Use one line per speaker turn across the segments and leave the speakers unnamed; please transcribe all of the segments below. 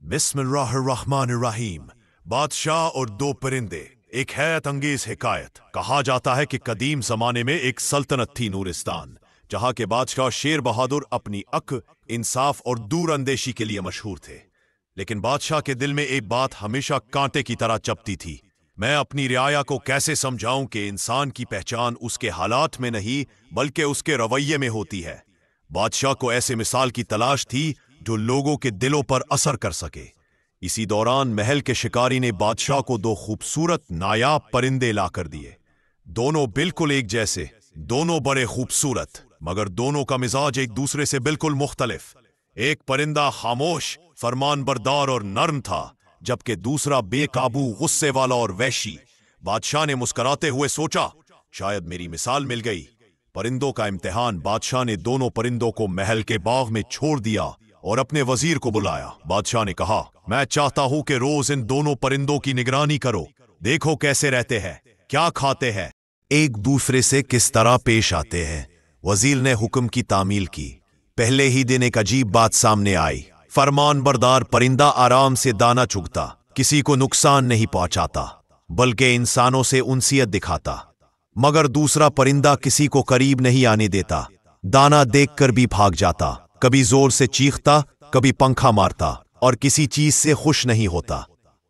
बिस्मिल्लाहिर्रहमानिर्रहीम। बादशाह और दो परिंदे। एक हैरत अंगेज हिकायत। कहा जाता है कि कदीम जमाने में एक सल्तनत थी नूरिस्तान, जहां के बादशाह शेर बहादुर अपनी अक, इंसाफ और दूर अंदेशी के लिए मशहूर थे। लेकिन बादशाह के दिल में एक बात हमेशा कांटे की तरह चपती थी। मैं अपनी रियाया को कैसे समझाऊं कि इंसान की पहचान उसके हालात में नहीं बल्कि उसके रवैये में होती है। बादशाह को ऐसे मिसाल की तलाश थी जो लोगों के दिलों पर असर कर सके। इसी दौरान महल के शिकारी ने बादशाह को दो खूबसूरत नायाब परिंदे लाकर दिए। दोनों बिल्कुल एक जैसे, दोनों बड़े खूबसूरत, मगर दोनों का मिजाज एक दूसरे से बिल्कुल मुख्तलिफ। एक परिंदा खामोश, फरमानबरदार और नर्म था, जबकि दूसरा बेकाबू, गुस्से वाला और वहशी। बादशाह ने मुस्कुराते हुए सोचा, शायद मेरी मिसाल मिल गई। परिंदों का इम्तिहान। बादशाह ने दोनों परिंदों को महल के बाग में छोड़ दिया और अपने वजीर को बुलाया। बादशाह ने कहा, मैं चाहता हूं कि रोज इन दोनों परिंदों की निगरानी करो। देखो कैसे रहते हैं, क्या खाते हैं, एक दूसरे से किस तरह पेश आते हैं। वजीर ने हुक्म की तामील की। पहले ही दिन एक अजीब बात सामने आई। फरमानबरदार परिंदा आराम से दाना चुगता, किसी को नुकसान नहीं पहुंचाता, बल्कि इंसानों से उनसियत दिखाता। मगर दूसरा परिंदा किसी को करीब नहीं आने देता, दाना देखकर भी भाग जाता, कभी जोर से चीखता, कभी पंखा मारता और किसी चीज से खुश नहीं होता।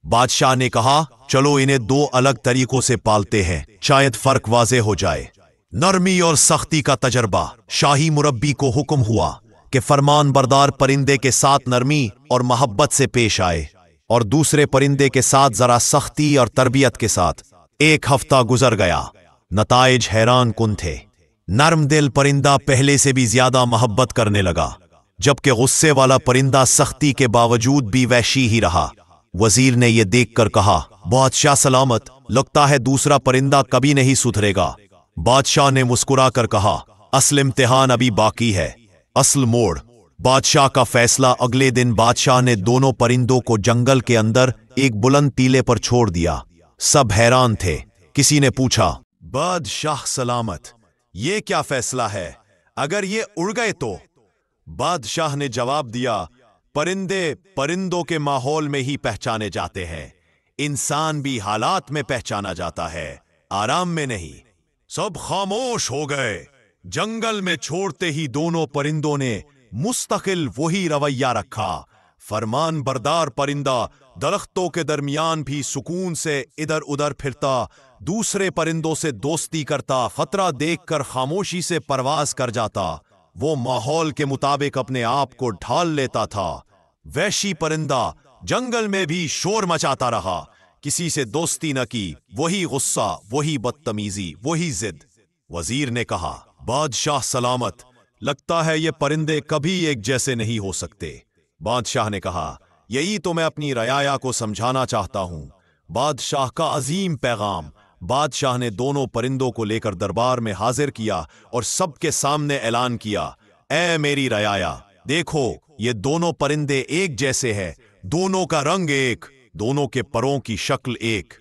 बादशाह ने कहा, चलो इन्हें दो अलग तरीकों से पालते हैं, शायद फर्क वाजे हो जाए। नरमी और सख्ती का तजर्बा। शाही मुरब्बी को हुक्म हुआ कि फरमानबरदार परिंदे के साथ नरमी और मोहब्बत से पेश आए और दूसरे परिंदे के साथ जरा सख्ती और तरबियत के साथ। एक हफ्ता गुजर गया। नताइज हैरान कुन थे। नर्म दिल परिंदा पहले से भी ज्यादा मोहब्बत करने लगा, जबकि गुस्से वाला परिंदा सख्ती के बावजूद भी वहशी ही रहा। वजीर ने यह देखकर कहा, बादशाह सलामत, लगता है दूसरा परिंदा कभी नहीं सुधरेगा। बादशाह ने मुस्कुराकर कहा, असल इम्तिहान अभी बाकी है, असल मोड़। बादशाह का फैसला। अगले दिन बादशाह ने दोनों परिंदों को जंगल के अंदर एक बुलंद टीले पर छोड़ दिया। सब हैरान थे। किसी ने पूछा, बादशाह सलामत, ये क्या फैसला है, अगर ये उड़ गए तो? बादशाह ने जवाब दिया, परिंदे परिंदों के माहौल में ही पहचाने जाते हैं, इंसान भी हालात में पहचाना जाता है, आराम में नहीं। सब खामोश हो गए। जंगल में छोड़ते ही दोनों परिंदों ने मुस्तकिल वही रवैया रखा। फरमान बरदार परिंदा दरख्तों के दरमियान भी सुकून से इधर उधर फिरता, दूसरे परिंदों से दोस्ती करता, खतरा देखकर खामोशी से परवाज कर जाता। वो माहौल के मुताबिक अपने आप को ढाल लेता था। वहशी परिंदा जंगल में भी शोर मचाता रहा, किसी से दोस्ती न की, वही गुस्सा, वही बदतमीजी, वही जिद। वजीर ने कहा, बादशाह सलामत, लगता है ये परिंदे कभी एक जैसे नहीं हो सकते। बादशाह ने कहा, यही तो मैं अपनी रयाया को समझाना चाहता हूं। बादशाह का अजीम पैगाम। बादशाह ने दोनों परिंदों को लेकर दरबार में हाजिर किया और सबके सामने ऐलान किया, ऐ मेरी रयाया, देखो ये दोनों परिंदे एक जैसे हैं, दोनों का रंग एक, दोनों के परों की शक्ल एक,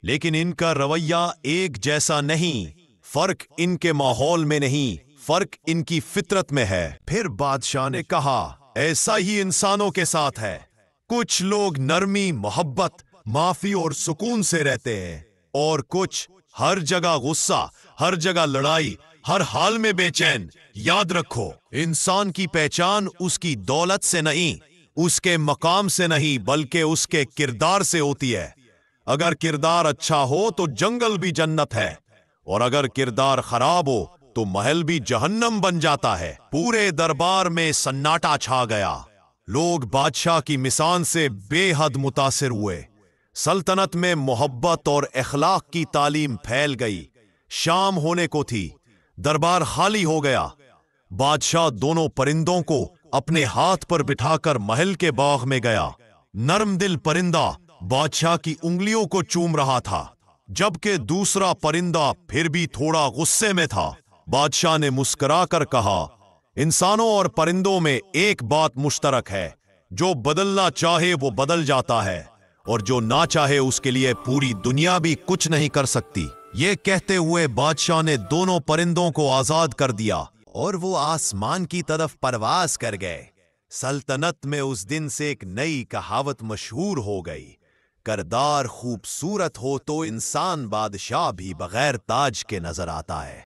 लेकिन इनका रवैया एक जैसा नहीं। फर्क इनके माहौल में नहीं, फर्क इनकी फितरत में है। फिर बादशाह ने कहा, ऐसा ही इंसानों के साथ है। कुछ लोग नरमी, मोहब्बत, माफी और सुकून से रहते हैं, और कुछ हर जगह गुस्सा, हर जगह लड़ाई, हर हाल में बेचैन। याद रखो, इंसान की पहचान उसकी दौलत से नहीं, उसके मकाम से नहीं, बल्कि उसके किरदार से होती है। अगर किरदार अच्छा हो तो जंगल भी जन्नत है, और अगर किरदार खराब हो तो महल भी जहन्नम बन जाता है। पूरे दरबार में सन्नाटा छा गया। लोग बादशाह की मिसाल से बेहद मुतासिर हुए। सल्तनत में मोहब्बत और अखलाक की तालीम फैल गई। शाम होने को थी, दरबार खाली हो गया। बादशाह दोनों परिंदों को अपने हाथ पर बिठाकर महल के बाग में गया। नरम दिल परिंदा बादशाह की उंगलियों को चूम रहा था, जबकि दूसरा परिंदा फिर भी थोड़ा गुस्से में था। बादशाह ने मुस्कुराकर कहा, इंसानों और परिंदों में एक बात मुश्तरक है, जो बदलना चाहे वो बदल जाता है, और जो ना चाहे उसके लिए पूरी दुनिया भी कुछ नहीं कर सकती। ये कहते हुए बादशाह ने दोनों परिंदों को आजाद कर दिया और वो आसमान की तरफ परवाज कर गए। سلطنت میں اس دن سے ایک نئی کہاوت مشہور ہو گئی، کردار خوبصورت ہو تو انسان بادشاہ بھی بغیر تاج کے نظر آتا ہے۔